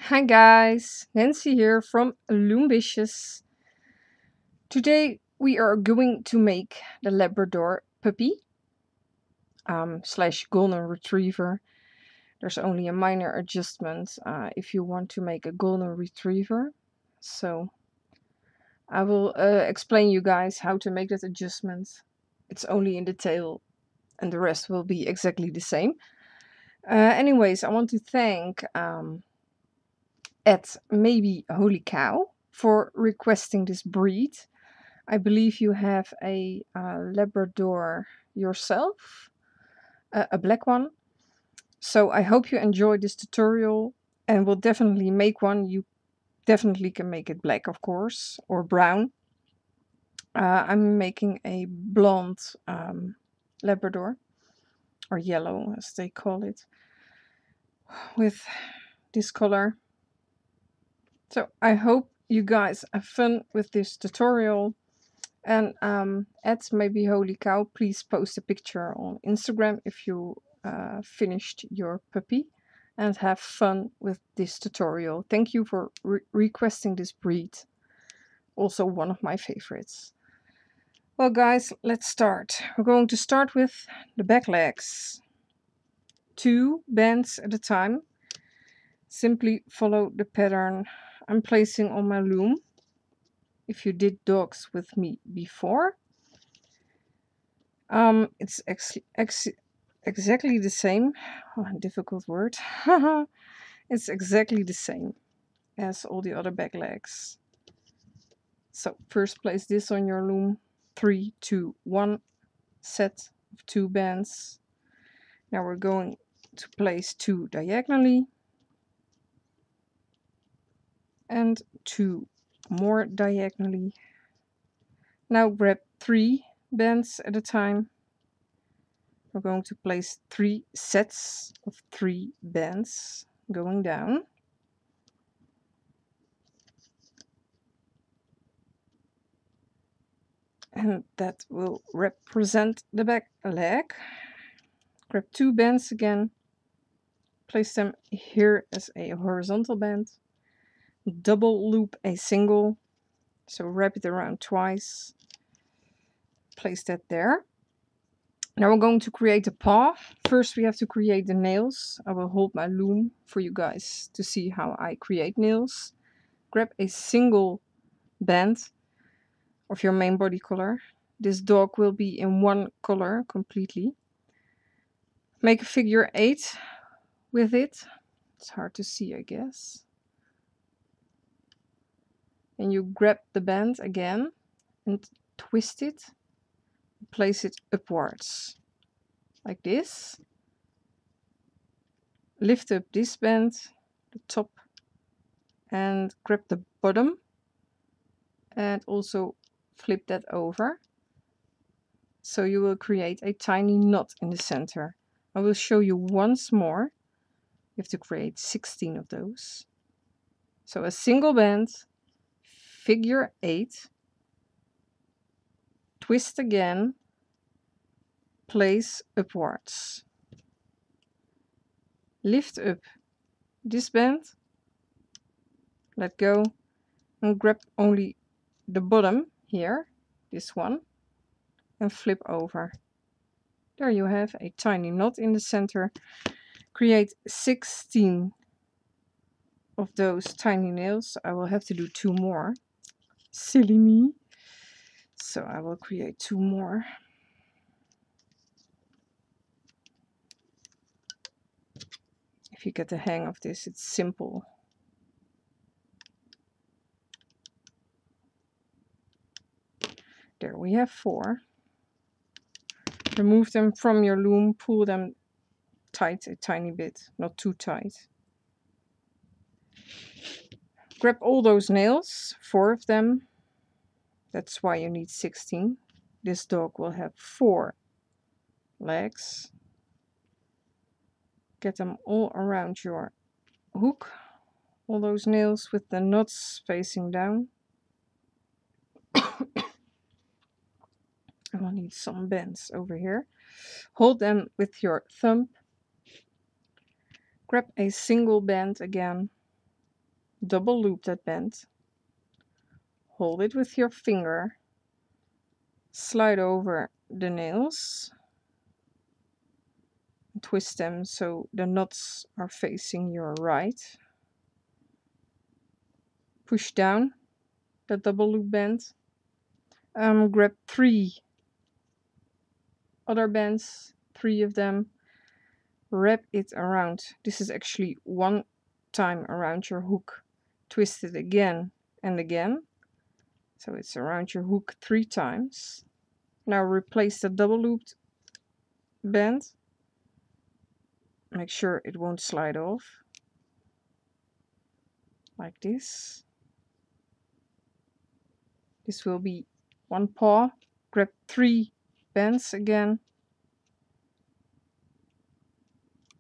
Hi guys, Nancy here from Loombicious. Today we are going to make the Labrador puppy slash golden retriever. There's only a minor adjustment if you want to make a golden retriever. So I will explain you guys how to make that adjustment. It's only in the tail and the rest will be exactly the same. Anyways, I want to thank at maybe Holy Cow for requesting this breed. I believe you have a Labrador yourself, a black one. So I hope you enjoyed this tutorial and will definitely make one. You definitely can make it black, of course, or brown. I'm making a blonde Labrador, or yellow as they call it, with this color. So I hope you guys have fun with this tutorial. And at maybe Holy Cow, please post a picture on Instagram if you finished your puppy and have fun with this tutorial. Thank you for requesting this breed. Also one of my favorites. Well guys, let's start. We're going to start with the back legs. 2 bands at a time. Simply follow the pattern I'm placing on my loom. If you did dogs with me before, it's exactly the same. Oh, difficult word. It's exactly the same as all the other back legs. So first place this on your loom. 3, 2, 1 set of 2 bands. Now we're going to place 2 diagonally and 2 more diagonally. Now grab 3 bands at a time. We're going to place 3 sets of 3 bands going down. And that will represent the back leg. Grab 2 bands again. Place them here as a horizontal band. Double loop a single. So wrap it around twice. Place that there. Now we're going to create a paw. First we have to create the nails. I will hold my loom for you guys to see how I create nails. Grab a single band of your main body color. This dog will be in one color completely. Make a figure 8 with it. It's hard to see, I guess. And you grab the band again and twist it. Place it upwards like this. Lift up this band, the top, and grab the bottom and also flip that over. So you will create a tiny knot in the center. I will show you once more. You have to create 16 of those. So a single band, figure 8, twist again, place upwards. Lift up this band, let go, and grab only the bottom here, this one, and flip over. There you have a tiny knot in the center. Create 16 of those tiny nails. I will have to do 2 more. Silly me. So I will create 2 more. If you get the hang of this, it's simple. There we have 4. Remove them from your loom, pull them tight a tiny bit, not too tight. Grab all those nails, 4 of them. That's why you need 16. This dog will have 4 legs. Get them all around your hook. All those nails with the knots facing down. I will need some bends over here. Hold them with your thumb. Grab a single band again. double loop that band, hold it with your finger, slide over the nails, twist them so the knots are facing your right, push down the double loop band, grab 3 other bands, 3 of them, wrap it around. This is actually 1 time around your hook, twist it again and again, so it's around your hook 3 times. Now replace the double looped band, make sure it won't slide off, like this. This will be 1 paw, grab 3 bands again,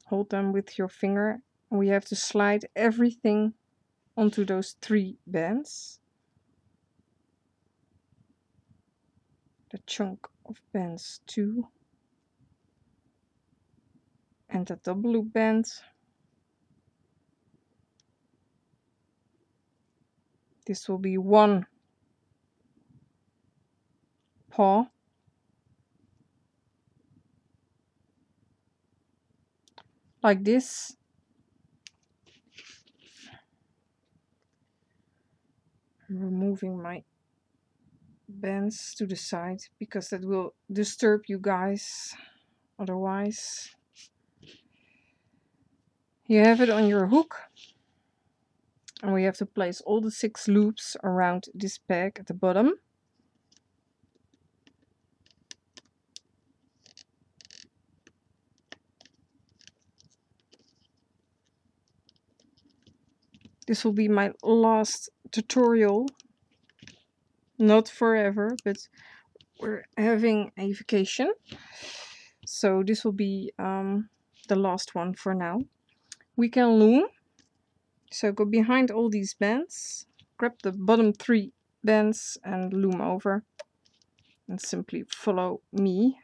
hold them with your finger, and we have to slide everything onto those 3 bands. The chunk of bands 2 and the double loop band. This will be 1 paw, like this. I'm removing my bands to the side because that will disturb you guys otherwise. You have it on your hook, and we have to place all the 6 loops around this peg at the bottom. This will be my last tutorial, not forever, but we're having a vacation, so this will be the last one for now. We can loom, so go behind all these bands, grab the bottom 3 bands and loom over, and simply follow me.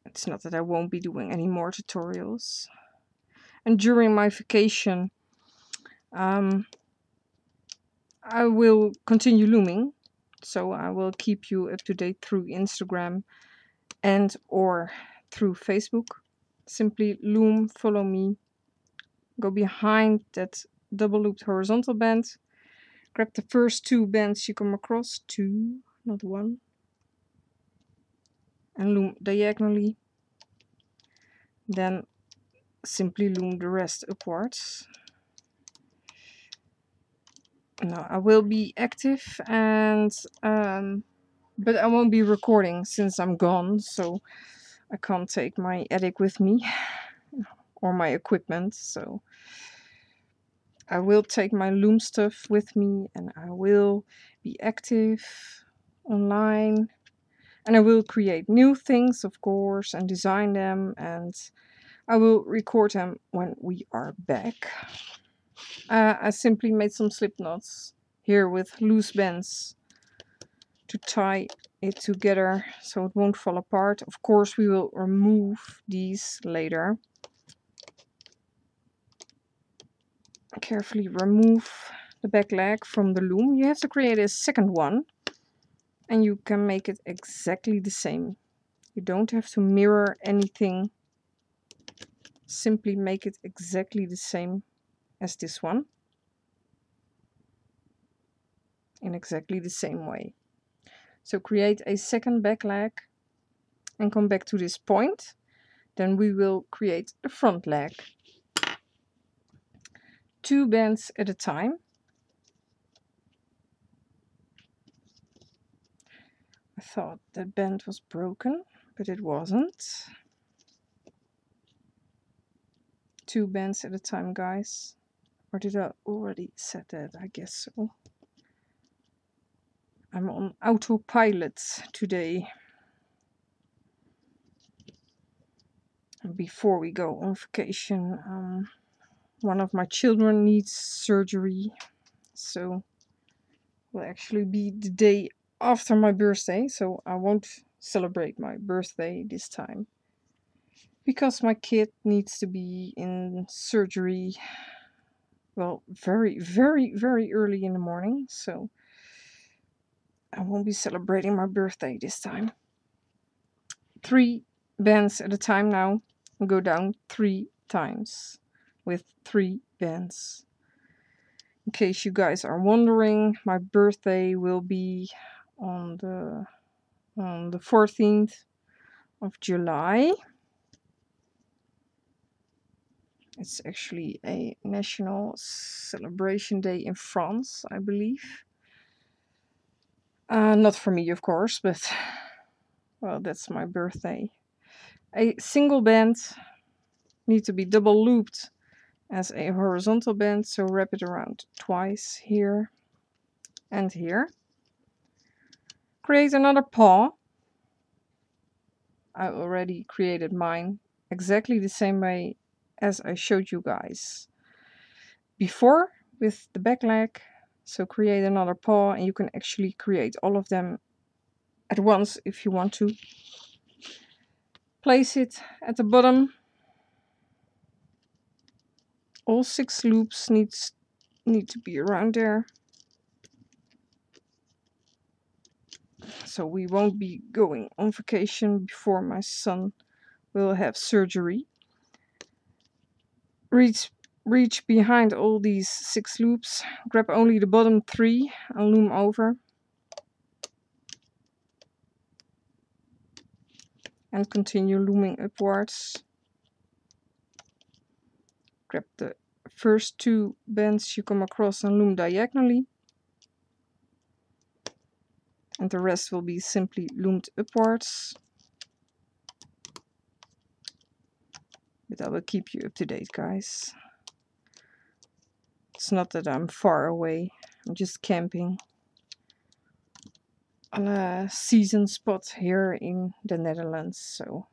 It's not that I won't be doing any more tutorials. And during my vacation, I will continue looming, so I will keep you up to date through Instagram and or through Facebook. Simply loom, follow me, go behind that double looped horizontal band, grab the first 2 bands you come across, 2, not 1, and loom diagonally. Then simply loom the rest upwards. Now I will be active, and but I won't be recording since I'm gone, so I can't take my attic with me or my equipment, so I will take my loom stuff with me, and I will be active online, and I will create new things, of course, and design them, and I will record them when we are back. I simply made some slip knots here with loose bands to tie it together so it won't fall apart. Of course, we will remove these later. Carefully remove the back leg from the loom. You have to create a second one, and you can make it exactly the same. You don't have to mirror anything. Simply make it exactly the same as this one, in exactly the same way. So create a second back leg and come back to this point. Then we will create the front leg. 2 bands at a time. I thought that band was broken, but it wasn't. 2 bands at a time, guys. Or did I already said that? I guess so. I'm on autopilot today. Before we go on vacation, one of my children needs surgery, so will actually be the day after my birthday, so I won't celebrate my birthday this time because my kid needs to be in surgery Well, very, very, very early in the morning, so I won't be celebrating my birthday this time. 3 bands at a time now. And go down 3 times with 3 bands. In case you guys are wondering, my birthday will be on the 14th of July. It's actually a national celebration day in France, I believe. Not for me, of course, but well, that's my birthday. A single band needs to be double looped as a horizontal band, so wrap it around twice here and here. Create another paw. I already created mine exactly the same way as I showed you guys before with the back leg. So create another paw, and you can actually create all of them at once if you want to. Place it at the bottom. All 6 loops need to be around there. So we won't be going on vacation before my son will have surgery. Reach behind all these 6 loops, grab only the bottom 3 and loom over. And continue looming upwards. Grab the first 2 bands you come across and loom diagonally. And the rest will be simply loomed upwards. But I will keep you up to date, guys. It's not that I'm far away, I'm just camping on a season spot here in the Netherlands, so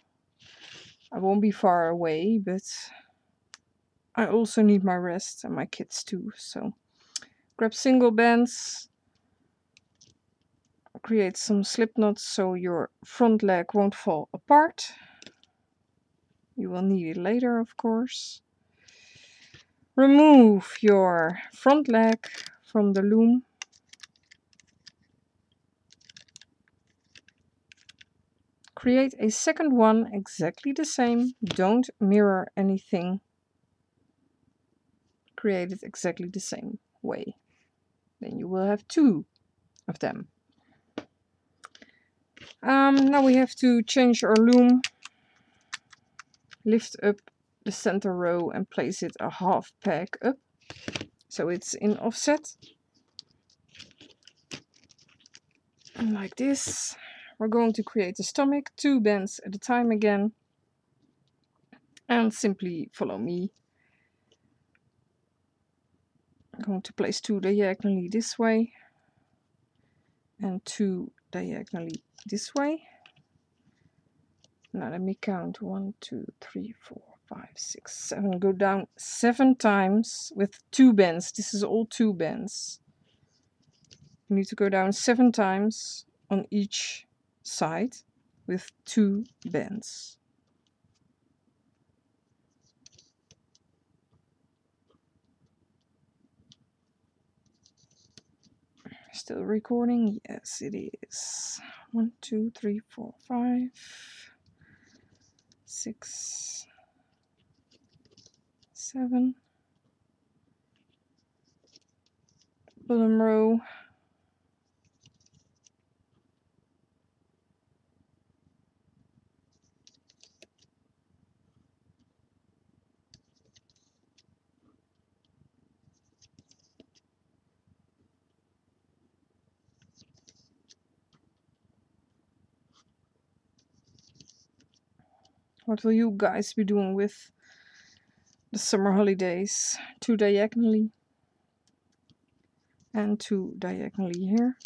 I won't be far away, but I also need my rest and my kids too. So grab single bands, create some slip knots so your front leg won't fall apart. You will need it later, of course. Remove your front leg from the loom. Create a second one exactly the same. Don't mirror anything. Create it exactly the same way. Then you will have 2 of them. Now we have to change our loom. Lift up the center row and place it a half peg up, so it's in offset. And like this. We're going to create a stomach, 2 bands at a time again. And simply follow me. I'm going to place 2 diagonally this way. And 2 diagonally this way. Now let me count. 1, 2, 3, 4, 5, 6, 7. Go down 7 times with 2 bands. This is all 2 bands. You need to go down 7 times on each side with 2 bands. Still recording? Yes, it is. 1, 2, 3, 4, 5, 6, 7. Bottom row. What will you guys be doing with the summer holidays? 2 diagonally and 2 diagonally here.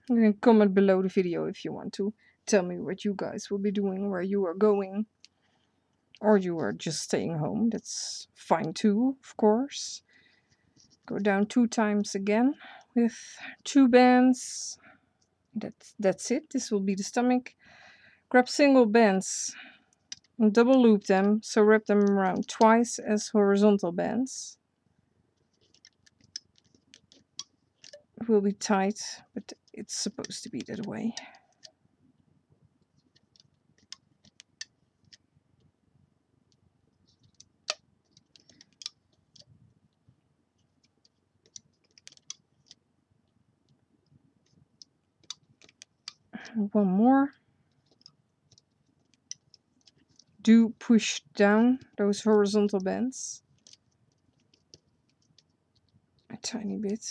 You can comment below the video if you want to. Tell me what you guys will be doing, where you are going. Or you are just staying home. That's fine too, of course. Go down 2 times again with 2 bands. That's it. This will be the stomach. Grab single bands and double loop them, so wrap them around twice as horizontal bands. It will be tight, but it's supposed to be that way. And one more. Do push down those horizontal bands a tiny bit.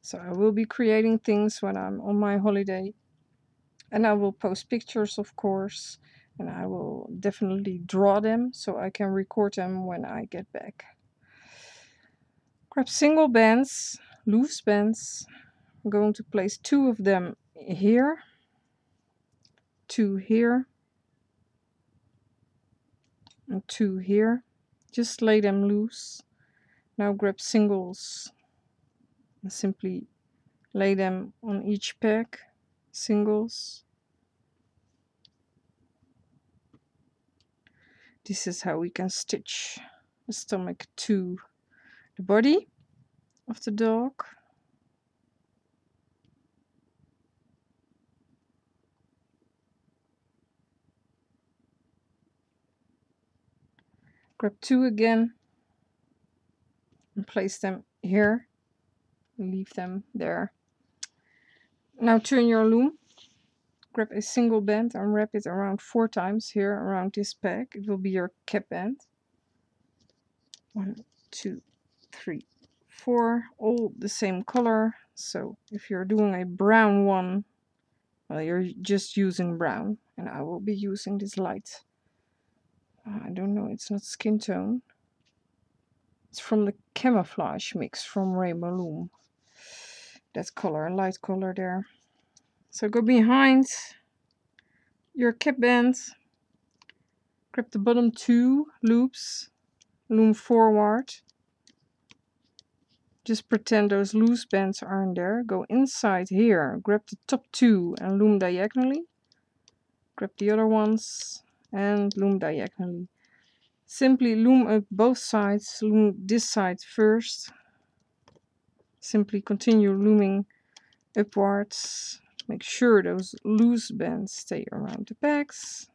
So I will be creating things when I'm on my holiday, and I will post pictures, of course, and I will definitely draw them so I can record them when I get back. Grab single bands, loose bands. I'm going to place 2 of them here, 2 here, and 2 here. Just lay them loose. Now grab singles and simply lay them on each peg. Singles. This is how we can stitch the stomach to the body of the dog. Grab 2 again and place them here. Leave them there. Now turn your loom. Grab a single band and wrap it around 4 times here around this peg. It will be your cap band. 1, 2, 3, 4, all the same color. So if you're doing a brown one, well, you're just using brown, and I will be using this light. I don't know, it's not skin tone. It's from the camouflage mix from Rainbow Loom. That color, light color there. So go behind your cap band, grab the bottom 2 loops, loom forward. Just pretend those loose bands aren't there. Go inside here, grab the top 2 and loom diagonally. Grab the other ones and loom diagonally. Simply loom up both sides, loom this side first. Simply continue looming upwards. Make sure those loose bands stay around the pegs.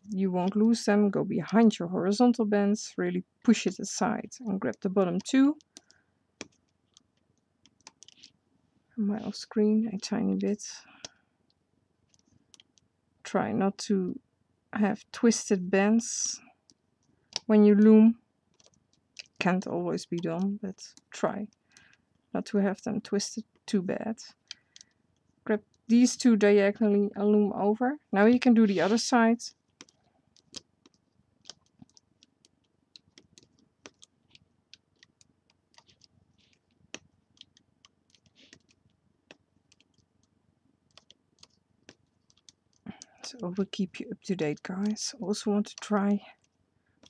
You won't lose them. Go behind your horizontal bands, really push it aside and grab the bottom 2. Am I off screen a tiny bit? Try not to have twisted bands when you loom. Can't always be done, but try not to have them twisted too bad. Grab these 2 diagonally and loom over. Now you can do the other side. So I will keep you up to date, guys. I also want to try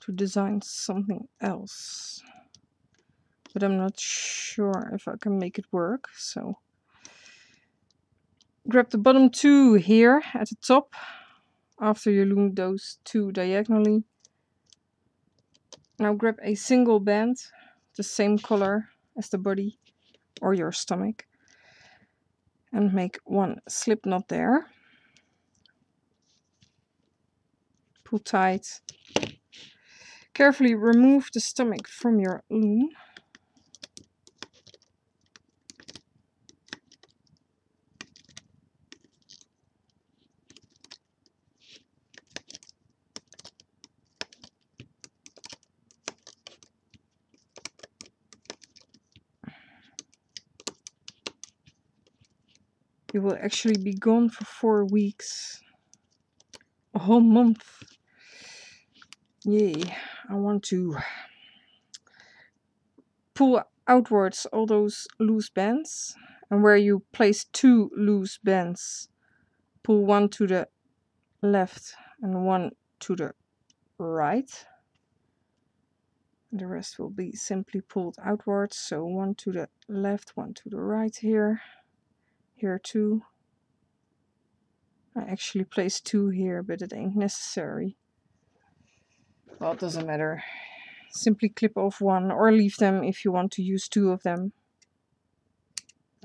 to design something else, but I'm not sure if I can make it work. So grab the bottom 2 here at the top after you loom those 2 diagonally. Now grab a single band, the same color as the body or your stomach, and make 1 slip knot there. Pull tight. Carefully remove the stomach from your loom. You will actually be gone for 4 weeks. A whole month. Yay. I want to pull outwards all those loose bands. And where you place 2 loose bands, pull 1 to the left and 1 to the right. The rest will be simply pulled outwards. So 1 to the left, 1 to the right here. Here too. I actually placed 2 here, but it ain't necessary. Well, it doesn't matter. Simply clip off 1 or leave them if you want to use 2 of them.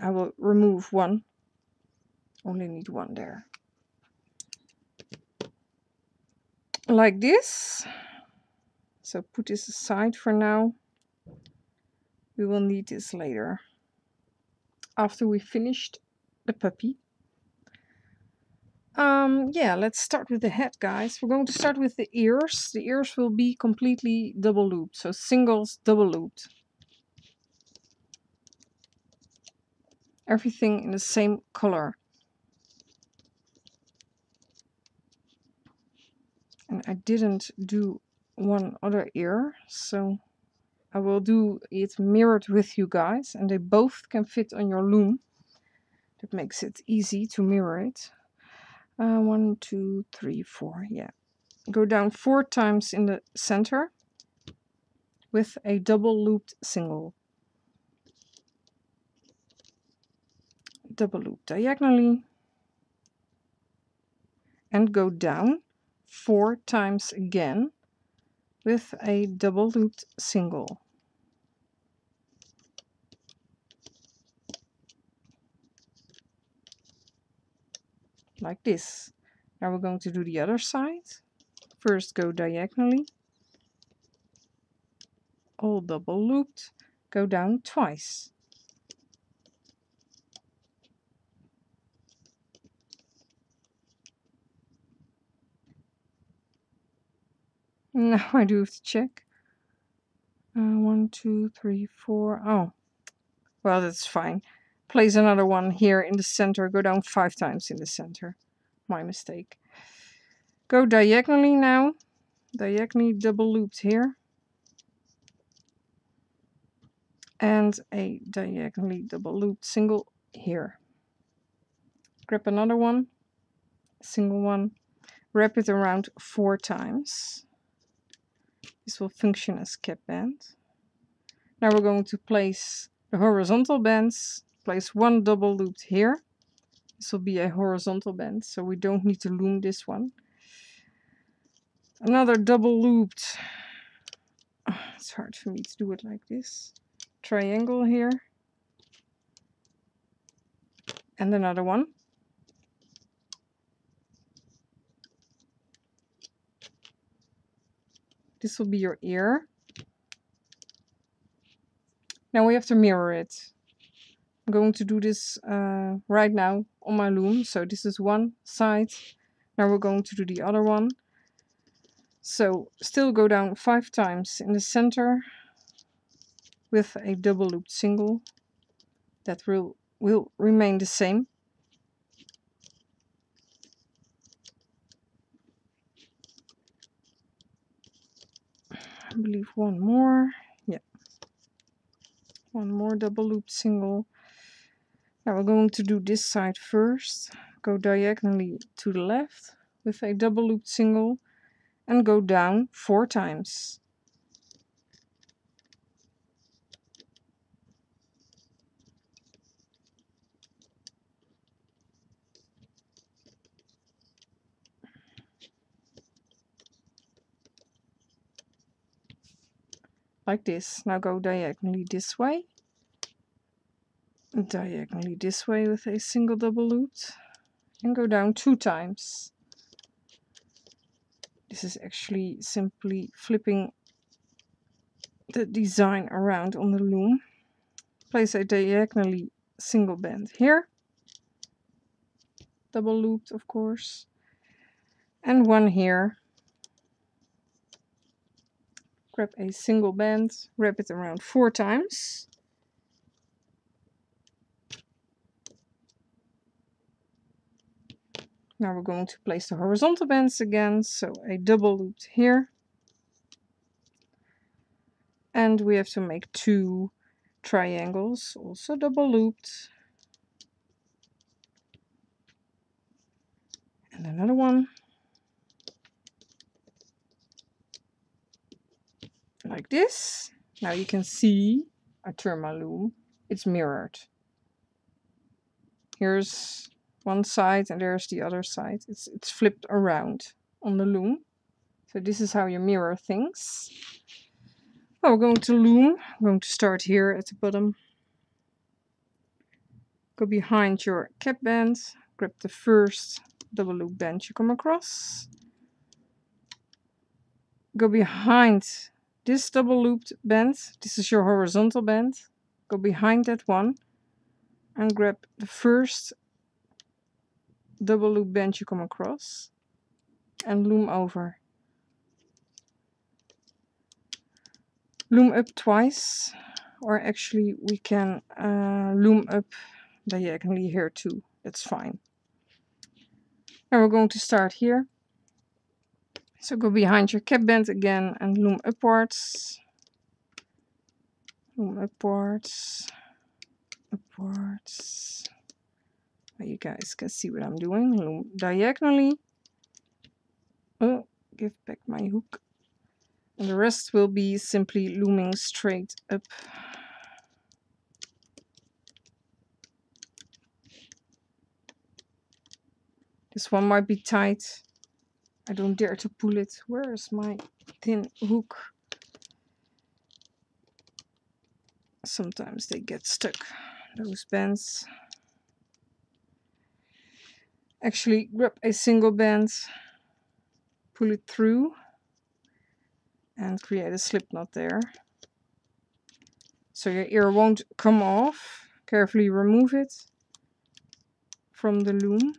I will remove 1. Only need 1 there. Like this. So put this aside for now. We will need this later. After we finished the puppy. Yeah, let's start with the head, guys. We're going to start with the ears. The ears will be completely double looped. So singles, double looped. Everything in the same color. And I didn't do one other ear, so I will do it mirrored with you guys, and they both can fit on your loom. That makes it easy to mirror it. 1, 2, 3, 4, yeah. Go down 4 times in the center with a double looped single. Double loop diagonally. And go down 4 times again with a double looped single. Like this. Now we're going to do the other side. First go diagonally, all double looped, go down twice. Now I do have to check. 1, 2, 3, 4. Oh, well, that's fine. Place another one here in the center. Go down 5 times in the center. My mistake. Go diagonally now. Diagonally double looped here. And a diagonally double looped single here. Grab another one. Single one. Wrap it around 4 times. This will function as cap band. Now we're going to place the horizontal bands. Place 1 double looped here. This will be a horizontal band, so we don't need to loom this one. Another double looped. It's hard for me to do it like this. Triangle here. And another one. This will be your ear. Now we have to mirror it. I'm going to do this right now on my loom. So this is one side. Now we're going to do the other one. So still go down 5 times in the center with a double looped single. That will remain the same. I believe one more. Yeah. One more double looped single. Now we're going to do this side first. Go diagonally to the left with a double looped single and go down 4 times. Like this. Now go diagonally this way. Diagonally this way with a single double looped. And go down 2 times. This is actually simply flipping the design around on the loom. Place a diagonally single band here. Double looped, of course. And one here. Grab a single band, wrap it around 4 times. Now we're going to place the horizontal bands again, so a double looped here. And we have to make 2 triangles, also double looped. And another one. Like this. Now you can see, I turn my loom, it's mirrored. Here's one side and there's the other side. It's flipped around on the loom. So this is how you mirror things. Well, we're going to loom. I'm going to start here at the bottom. Go behind your cap band, grab the first double loop band you come across. Go behind this double looped band. This is your horizontal band. Go behind that one and grab the first double loop band you come across and loom over. Loom up twice, or actually we can loom up diagonally here too. That's fine. Now we're going to start here. So go behind your cap band again and loom upwards. Loom upwards, upwards. You guys can see what I'm doing. Loom diagonally. Oh, give back my hook. And the rest will be simply looming straight up. This one might be tight. I don't dare to pull it. Where is my thin hook? Sometimes they get stuck, those bands. Actually, grab a single band, pull it through, and create a slip knot there. So your ear won't come off. Carefully remove it from the loom.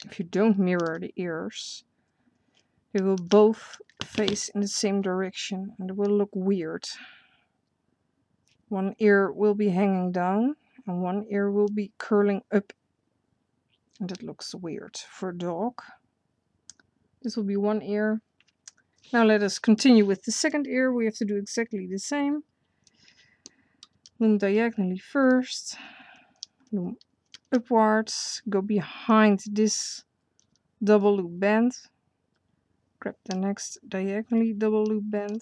If you don't mirror the ears, they will both face in the same direction and it will look weird. One ear will be hanging down and one ear will be curling up. And that looks weird for a dog. This will be one ear. Now let us continue with the second ear. We have to do exactly the same. Loom diagonally first. Loom upwards. Go behind this double loop band. Grab the next diagonally double loop band.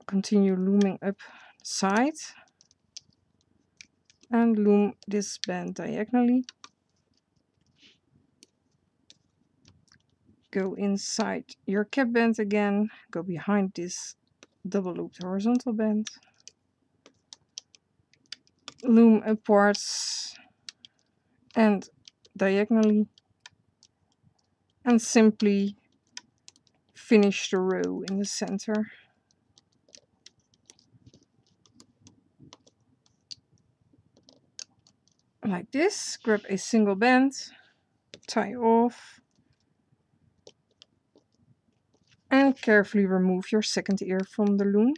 Continue looming up the side. And loom this band diagonally. Go inside your cap band again. Go behind this double looped horizontal band. Loom upwards and diagonally. And simply finish the row in the center. Like this. Grab a single band, tie off, and carefully remove your second ear from the loom.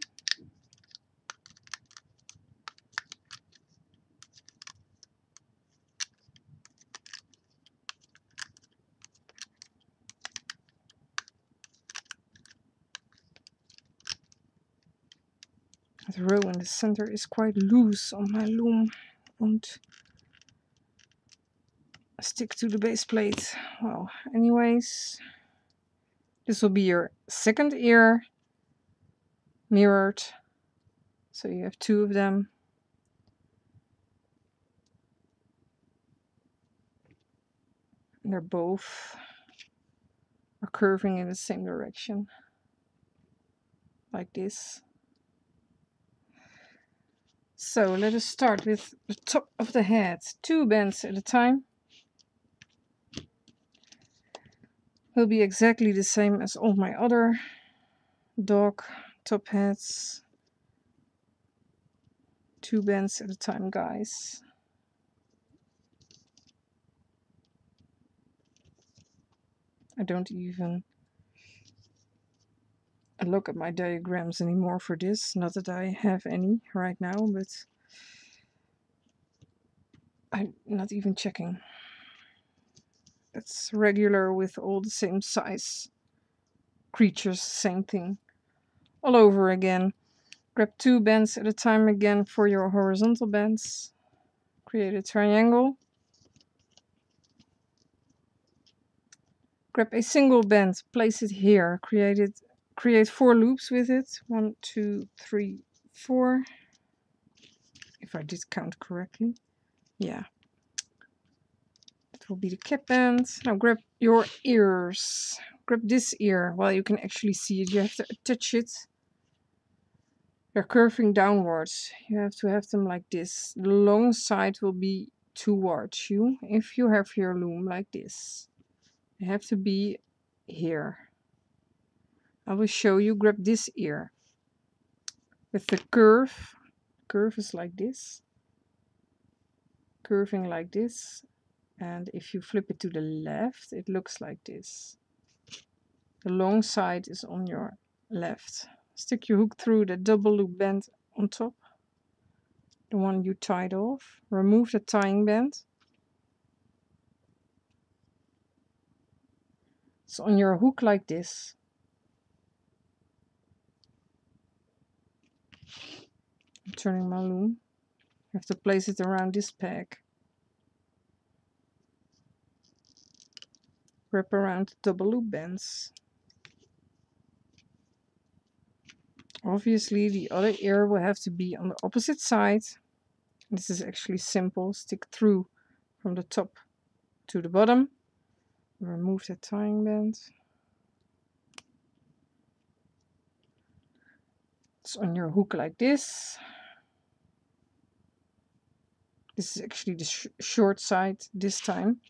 The row in the center is quite loose on my loom. Won't stick to the base plate. Well, anyways, this will be your second ear mirrored. So you have two of them. And they're both are curving in the same direction. Like this. So let us start with the top of the head. 2 bands at a time. Will be exactly the same as all my other dog top hats. 2 bands at a time, guys. I don't even look at my diagrams anymore for this. Not that I have any right now, but I'm not even checking. It's regular with all the same size creatures, same thing all over again. Grab 2 bends at a time again for your horizontal bends. Create a triangle. Grab a single bend, place it here, create 4 loops with it. 1, 2, 3, 4. If I did count correctly. Yeah. That will be the cap band. Now grab your ears. Grab this ear. Well, you can actually see it. You have to attach it. They're curving downwards. You have to have them like this. The long side will be towards you if you have your loom like this. They have to be here. I will show you. Grab this ear. With the curve. Curve is like this. Curving like this. And if you flip it to the left, it looks like this. The long side is on your left. Stick your hook through the double loop band on top. The one you tied off. Remove the tying band. It's on your hook like this. I'm turning my loom. You have to place it around this peg. Wrap around the double loop bands. Obviously the other ear will have to be on the opposite side. This is actually simple. Stick through from the top to the bottom. Remove the tying band. It's on your hook like this. This is actually the short side this time.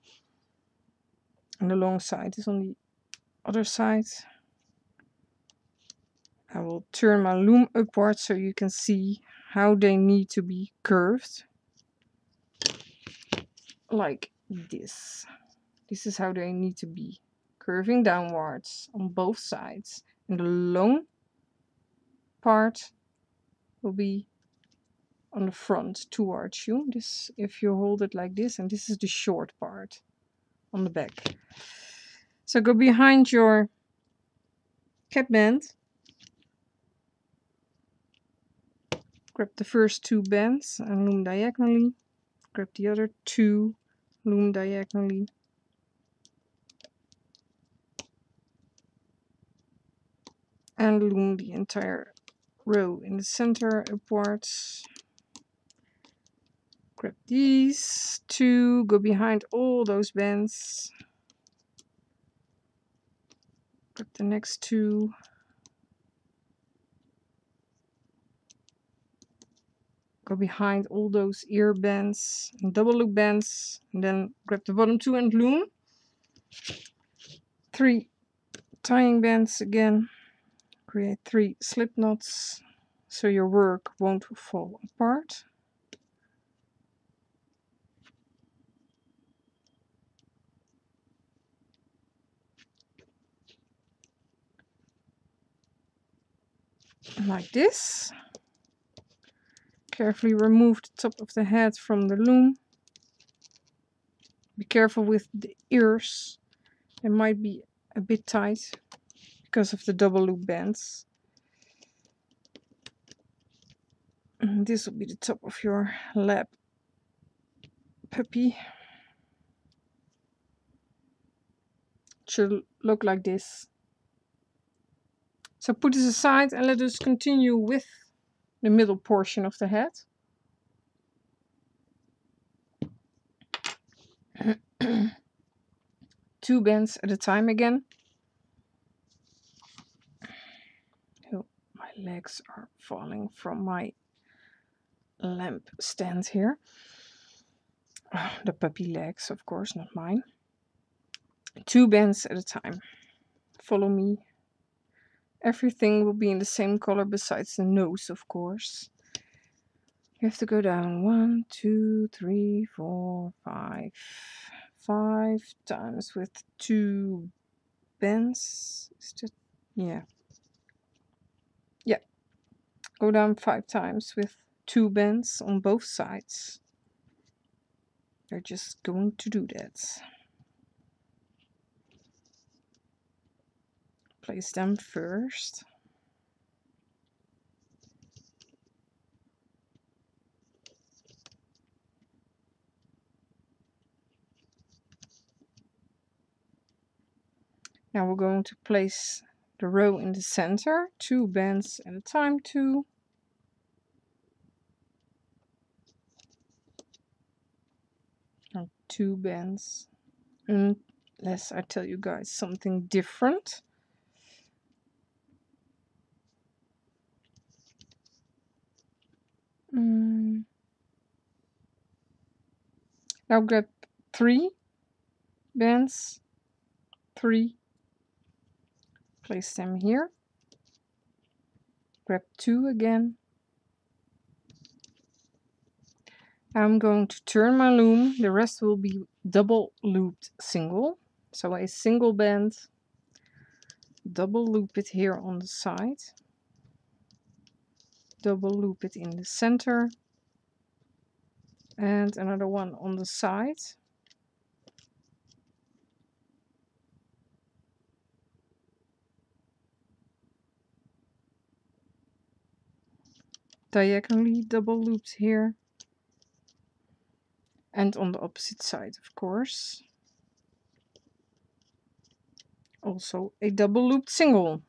And the long side is on the other side. I will turn my loom upwards so you can see how they need to be curved. Like this. This is how they need to be. Curving downwards on both sides. And the long part will be on the front towards you. This, if you hold it like this, and this is the short part on the back. So go behind your cap band. Grab the first 2 bands and loom diagonally. Grab the other 2, loom diagonally. And loom the entire row in the center upwards. Grab these 2, go behind all those bands. Grab the next 2. Go behind all those ear bands and double loop bands. And then grab the bottom 2 and loom. 3 tying bands again. Create 3 slip knots so your work won't fall apart. Like this. Carefully remove the top of the head from the loom. Be careful with the ears. They might be a bit tight because of the double loop bands. And this will be the top of your lab puppy. It should look like this. So put this aside and let us continue with the middle portion of the head. Two bands at a time again. Oh, my legs are falling from my lamp stand here. The puppy legs, of course, not mine. Two bands at a time. Follow me. Everything will be in the same color besides the nose, of course. You have to go down 1, 2, 3, 4, 5. 5 times with 2 bends. Is that, yeah. Yeah. Go down 5 times with 2 bends on both sides. They're just going to do that. Place them first. Now we're going to place the row in the center, 2 bands at a time, 2. And 2 bands. Unless I tell you guys something different. Now grab 3 bands, 3, place them here, grab 2 again. I'm going to turn my loom, the rest will be double looped single. So a single band, double loop it here on the side, double loop it in the center, and another one on the side. Diagonally double looped here, and on the opposite side, of course. Also a double looped single.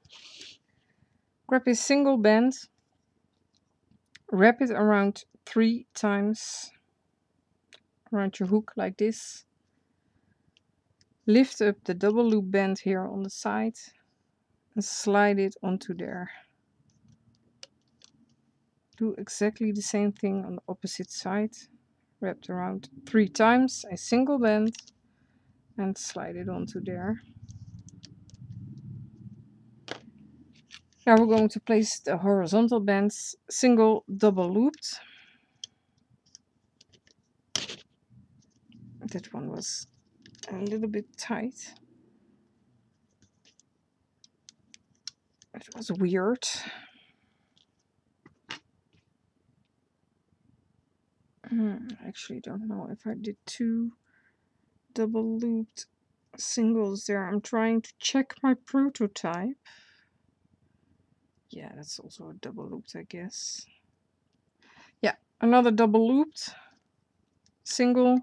Grab a single band, wrap it around 3 times around your hook like this. Lift up the double loop band here on the side and slide it onto there. Do exactly the same thing on the opposite side. Wrapped around 3 times, a single band, and slide it onto there. Now we're going to place the horizontal bands single double looped. That one was a little bit tight. It was weird. I actually don't know if I did 2 double looped singles there. I'm trying to check my prototype. Yeah, that's also a double looped, I guess. Yeah, another double looped single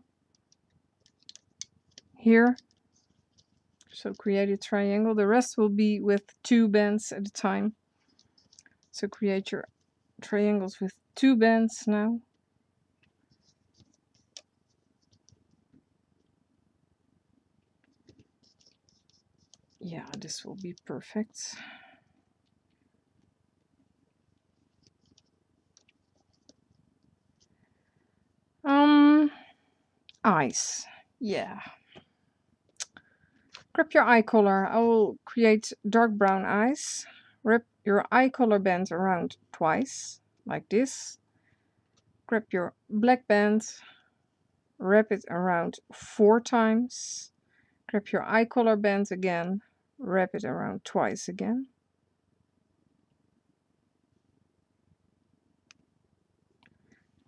here. So create a triangle. The rest will be with 2 bands at a time. So create your triangles with 2 bands now. Yeah, this will be perfect. Eyes. Yeah. Grab your eye color. I will create dark brown eyes. Wrap your eye color band around twice, like this. Grab your black band. Wrap it around 4 times. Grab your eye color band again. Wrap it around twice again.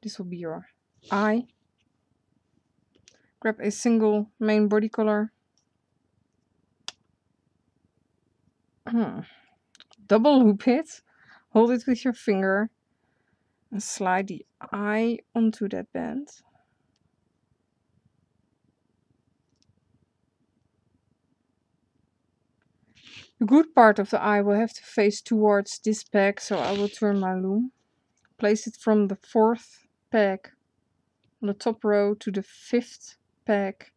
This will be your eye. Grab a single main body color. Double loop it. Hold it with your finger. And slide the eye onto that band. The good part of the eye will have to face towards this peg, so I will turn my loom. Place it from the 4th peg on the top row to the 5th peg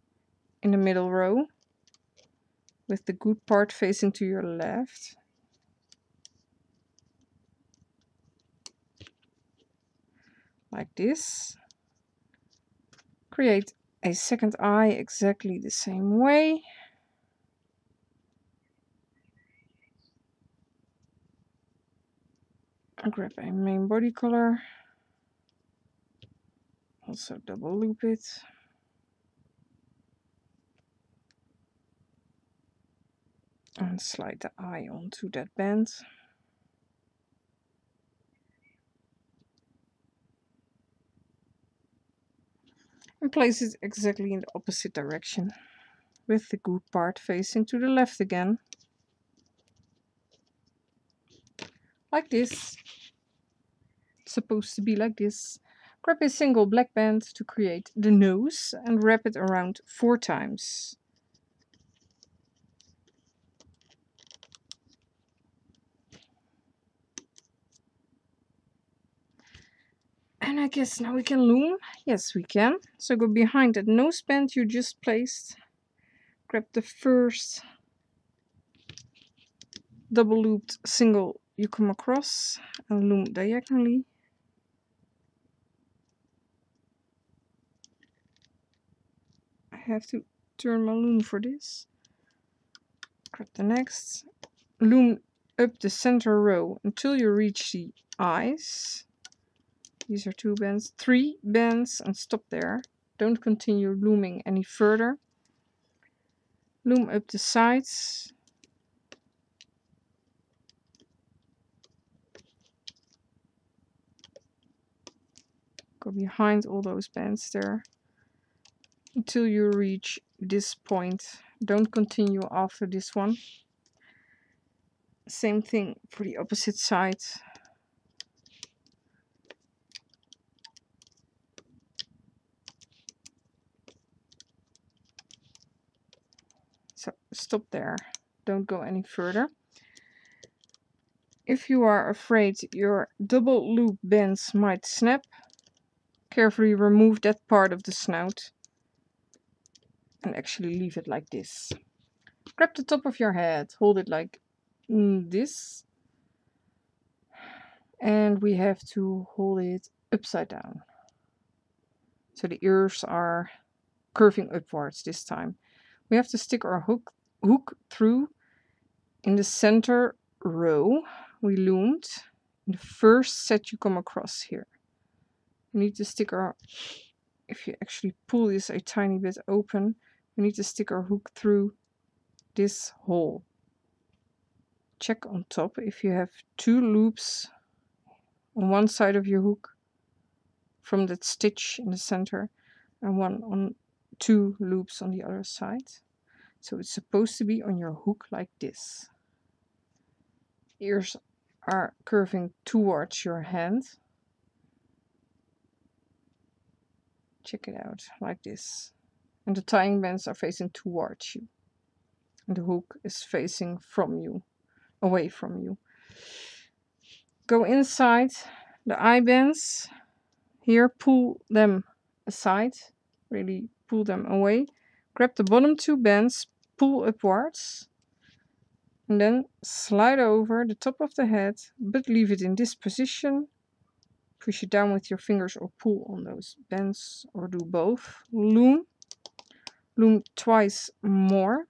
in the middle row, with the good part facing to your left. Like this. Create a second eye exactly the same way. And grab a main body color. Also double loop it. And slide the eye onto that band. And place it exactly in the opposite direction, with the good part facing to the left again. Like this. It's supposed to be like this. Grab a single black band to create the nose and wrap it around 4 times. And I guess now we can loom. Yes, we can. So go behind that nose band you just placed. Grab the first double looped single you come across and loom diagonally. I have to turn my loom for this. Grab the next. Loom up the center row until you reach the eyes. These are 2 bands, 3 bands, and stop there. Don't continue looming any further. Loom up the sides. Go behind all those bands there until you reach this point. Don't continue after this one. Same thing for the opposite side. So stop there. Don't go any further. If you are afraid your double loop bands might snap, carefully remove that part of the snout and actually leave it like this. Grab the top of your head, hold it like this, and we have to hold it upside down. So the ears are curving upwards this time. We have to stick our hook through in the center row we loomed. In the first set you come across here. We need to stick our, if you actually pull this a tiny bit open, we need to stick our hook through this hole. Check on top if you have 2 loops on one side of your hook from that stitch in the center and 2 loops on the other side. So it's supposed to be on your hook like this. Ears are curving towards your hand. Check it out, like this. And the tying bands are facing towards you. And the hook is facing from you, away from you. Go inside the eye bands. Here, pull them aside. Really pull them away. Grab the bottom 2 bands, pull upwards. And then slide over the top of the head, but leave it in this position. Push it down with your fingers or pull on those bands, or do both. Loom. Loom twice more.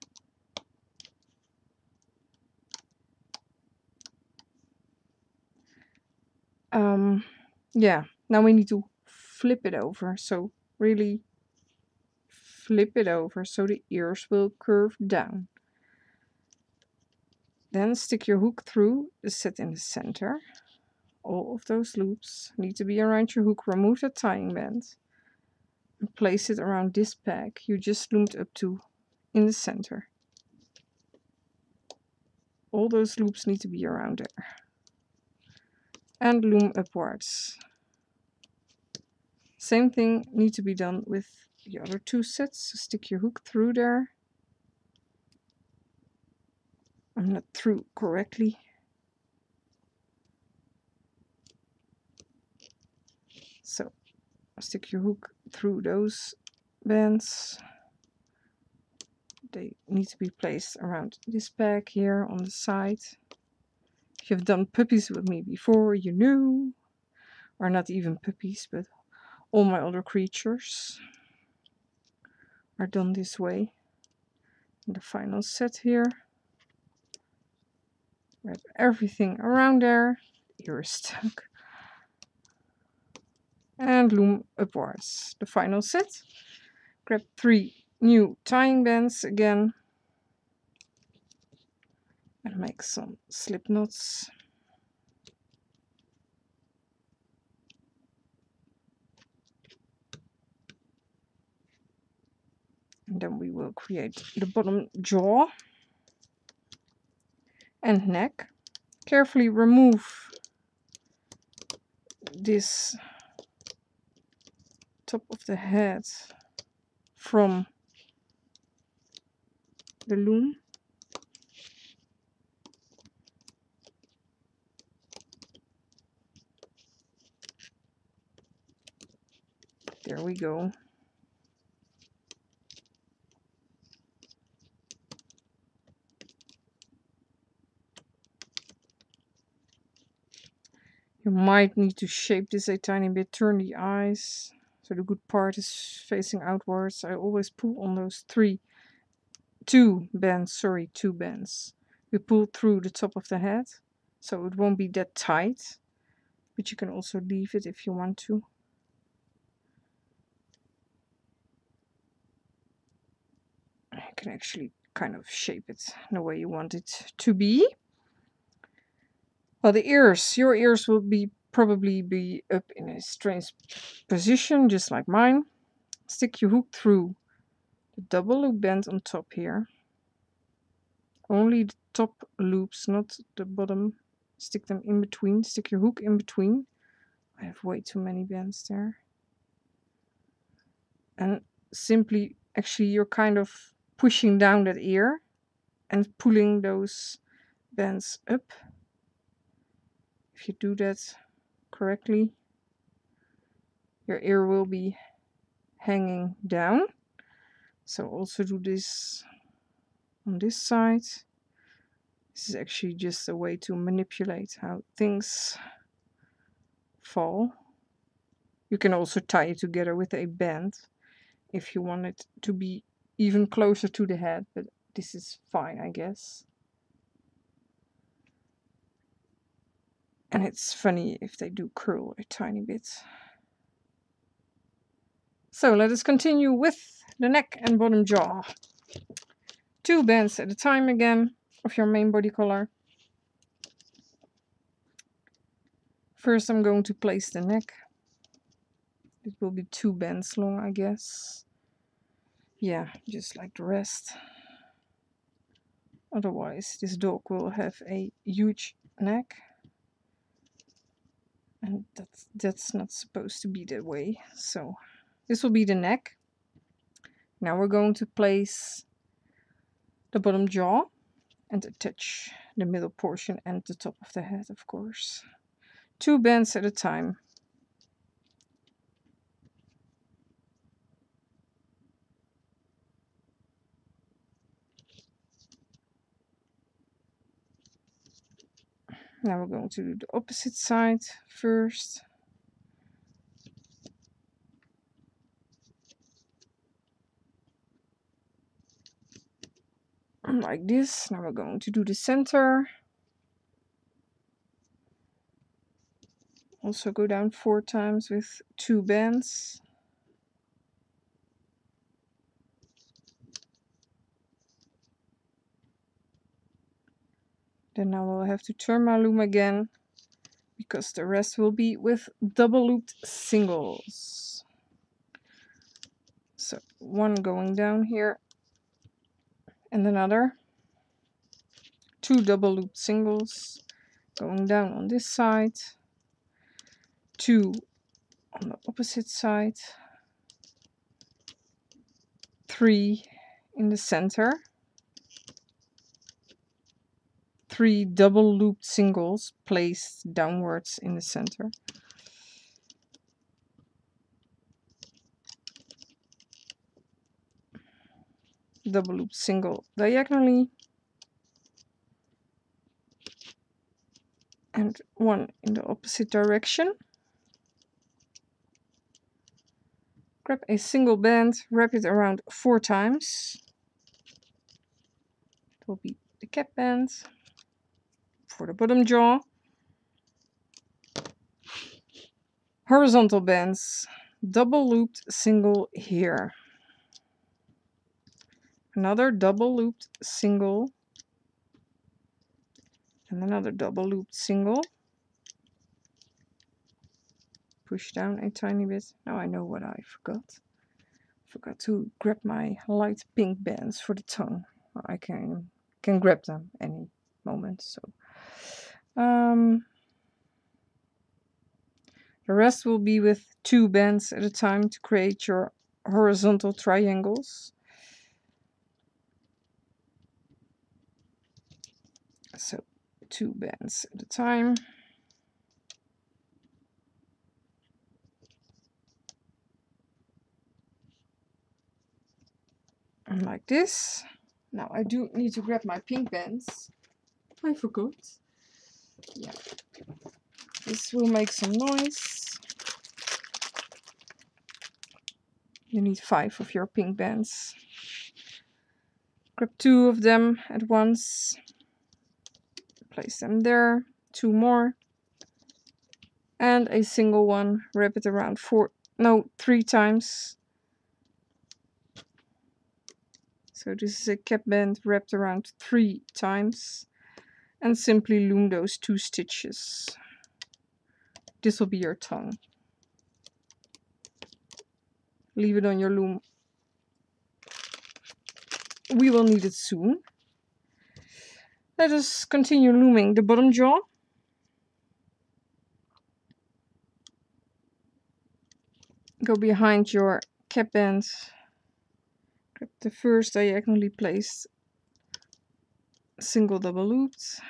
Yeah, now we need to flip it over. So really flip it over so the ears will curve down. Then stick your hook through the set in the center. All of those loops need to be around your hook. Remove the tying band and place it around this peg you just loomed up to in the center. All those loops need to be around there. And loom upwards. Same thing needs to be done with the other 2 sets. So stick your hook through there. I'm not through correctly. So stick your hook through those bands. They need to be placed around this peg here on the side. If you've done puppies with me before, you know, or not even puppies, but all my other creatures are done this way. And the final set here. Wrap everything around there. You're stuck. And loom upwards. The final set. Grab 3 new tying bands again. And make some slip knots. And then we will create the bottom jaw and neck. Carefully remove this top of the head from the loom. There we go. You might need to shape this a tiny bit, turn the eyes so the good part is facing outwards. I always pull on those two bands. We pull through the top of the head, so it won't be that tight, but you can also leave it if you want to. You can actually kind of shape it the way you want it to be. Well, the ears, your ears will probably be up in a strange position, just like mine. Stick your hook through the double loop band on top here. Only the top loops, not the bottom. Stick them in between. Stick your hook in between. I have way too many bands there. And simply, actually, you're kind of pushing down that ear and pulling those bands up. If you do that correctly, your ear will be hanging down. So also do this on this side. This is actually just a way to manipulate how things fall. You can also tie it together with a band if you want it to be even closer to the head, but this is fine, I guess. And it's funny if they do curl a tiny bit. So let us continue with the neck and bottom jaw. 2 bands at a time again of your main body color. First I'm going to place the neck. It will be 2 bands long, I guess. Yeah, just like the rest. Otherwise this dog will have a huge neck. And that's not supposed to be that way. So this will be the neck. Now we're going to place the bottom jaw and attach the middle portion and the top of the head, of course. 2 bands at a time. Now we're going to do the opposite side first. Like this. Now we're going to do the center. Also go down 4 times with 2 bands. Then I will have to turn my loom again, because the rest will be with double looped singles. So 1 going down here and another. 2 double looped singles going down on this side. 2 on the opposite side. 3 in the center. 3 double looped singles placed downwards in the center. Double loop single diagonally. And 1 in the opposite direction. Grab a single band, wrap it around 4 times. It will be the cap band for the bottom jaw. Horizontal bands, double looped single here. Another double looped single. And another double looped single. Push down a tiny bit. Now I know what I forgot. Forgot to grab my light pink bands for the tongue. I can grab them any moment. So the rest will be with 2 bands at a time to create your horizontal triangles. So 2 bands at a time. like this. Now I do need to grab my pink bands. I forgot. Yeah. This will make some noise. You need 5 of your pink bands. Grab 2 of them at once. Place them there. 2 more. And a single one. Wrap it around 3 times. So this is a cap band wrapped around 3 times. And simply loom those 2 stitches. This will be your tongue. Leave it on your loom. We will need it soon. Let us continue looming the bottom jaw. Go behind your cap band. Grab the first diagonally placed single double looped.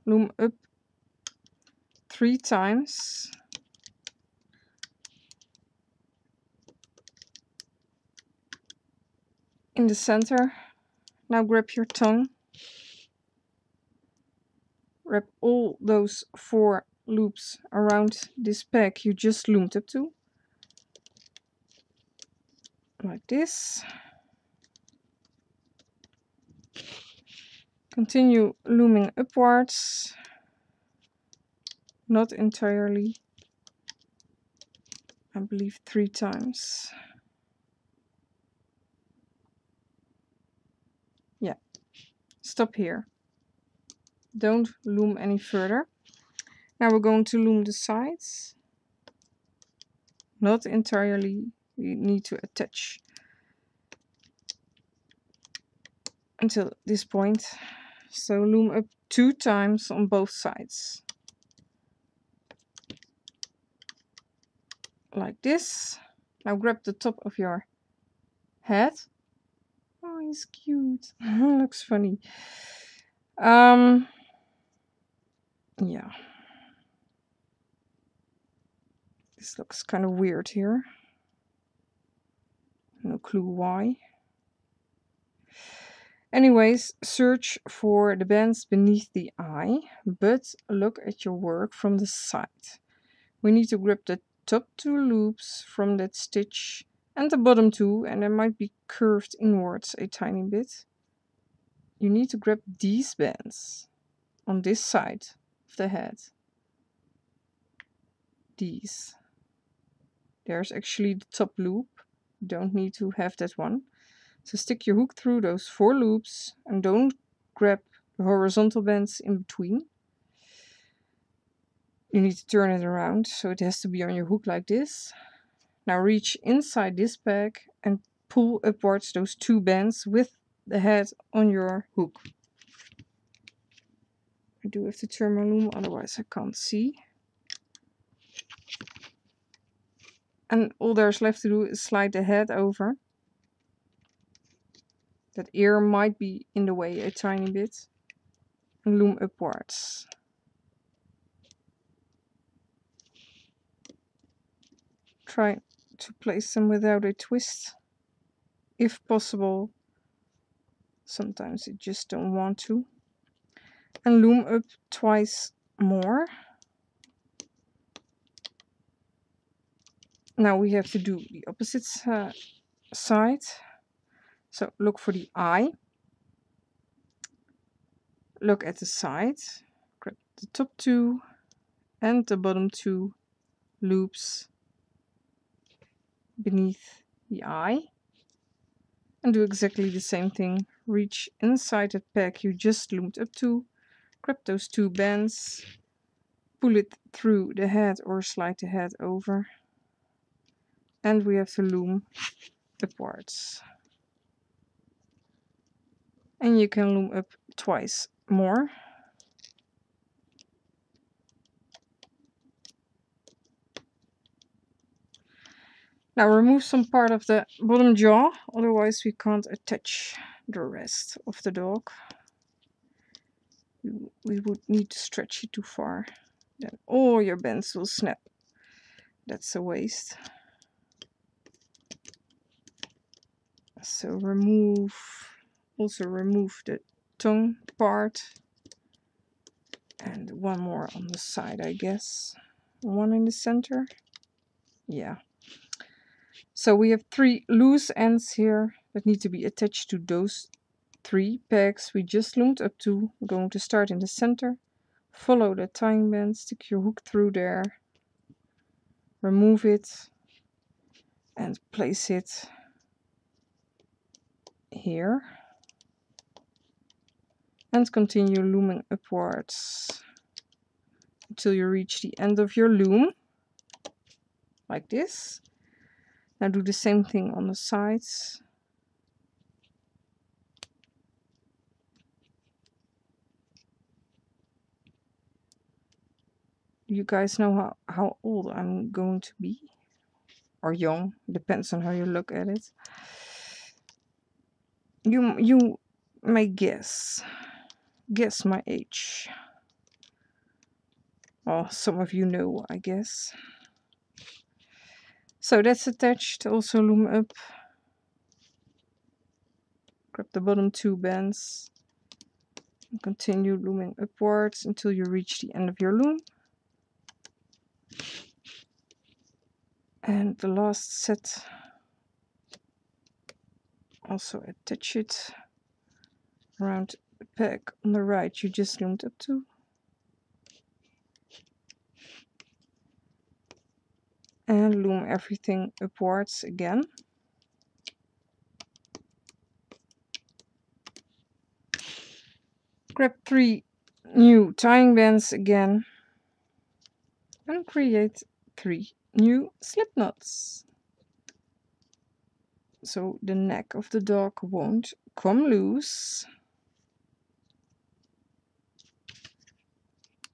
Loom up 3 times. In the center. Now grab your tongue. Wrap all those 4 loops around this peg you just loomed up to. Like this. Continue looming upwards. Not entirely. I believe 3 times. Yeah. Stop here. Don't loom any further. Now we're going to loom the sides. Not entirely. We need to attach until this point. So loom up 2 times on both sides. Like this. Now grab the top of your head. Oh, he's cute. Looks funny. Yeah. This looks kind of weird here. No clue why. Anyways, search for the bands beneath the eye, but look at your work from the side. We need to grab the top 2 loops from that stitch and the bottom 2, and they might be curved inwards a tiny bit. You need to grab these bands on this side of the head. These. There's actually the top loop. You don't need to have that one. So stick your hook through those 4 loops and don't grab the horizontal bands in between. You need to turn it around, so it has to be on your hook like this. Now reach inside this peg and pull upwards those 2 bands with the head on your hook. I do have to turn my loom, otherwise I can't see. And all there's left to do is slide the head over. That ear might be in the way a tiny bit. And loom upwards. Try to place them without a twist, if possible. Sometimes you just don't want to. And loom up twice more. Now we have to do the opposite side. So look for the eye. Look at the side. Grab the top 2 and the bottom 2 loops beneath the eye. And do exactly the same thing. Reach inside that peg you just loomed up to. Grab those 2 bands. Pull it through the head or slide the head over. And we have to loom upwards. And you can loom up twice more. Now remove some part of the bottom jaw, otherwise we can't attach the rest of the dog. We would need to stretch it too far. Then all your bands will snap. That's a waste. So remove Also remove the tongue part. And one more on the side, I guess. One in the center. Yeah. So we have 3 loose ends here that need to be attached to those 3 pegs we just loomed up to. We're going to start in the center. Follow the tying band, stick your hook through there. Remove it. And place it here. And continue looming upwards until you reach the end of your loom. Like this. Now do the same thing on the sides. You guys know how old I'm going to be? Or young, depends on how you look at it. You may guess my age. Well, some of you know, I guess. So that's attached. Also loom up. Grab the bottom 2 bands. And continue looming upwards until you reach the end of your loom. And the last set, also attach it around the peg on the right you just loomed up to. And loom everything upwards again. Grab 3 new tying bands again and create 3 new slip knots. So the neck of the dog won't come loose.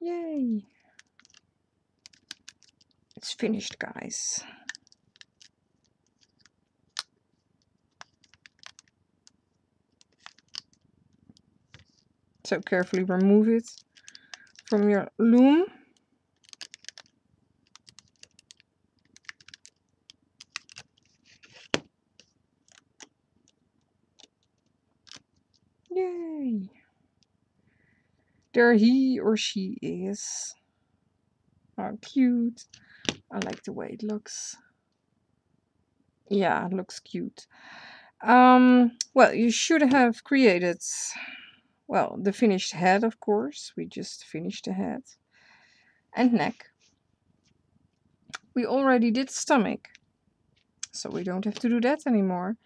Yay! It's finished, guys. So carefully remove it from your loom. Yay! There he or she is. Oh, cute. I like the way it looks. Yeah, it looks cute. Well, you should have created, well, the finished head, of course. We just finished the head. And neck. We already did stomach, so we don't have to do that anymore.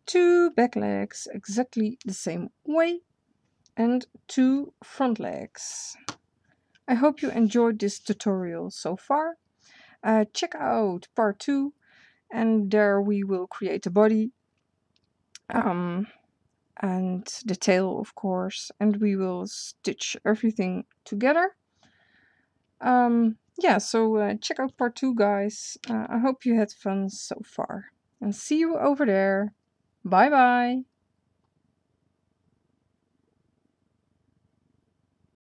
2 back legs, exactly the same way. And 2 front legs. I hope you enjoyed this tutorial so far. Check out part 2, and there we will create the body and the tail, of course, and we will stitch everything together. Yeah, so check out part 2, guys. I hope you had fun so far, and see you over there. Bye bye.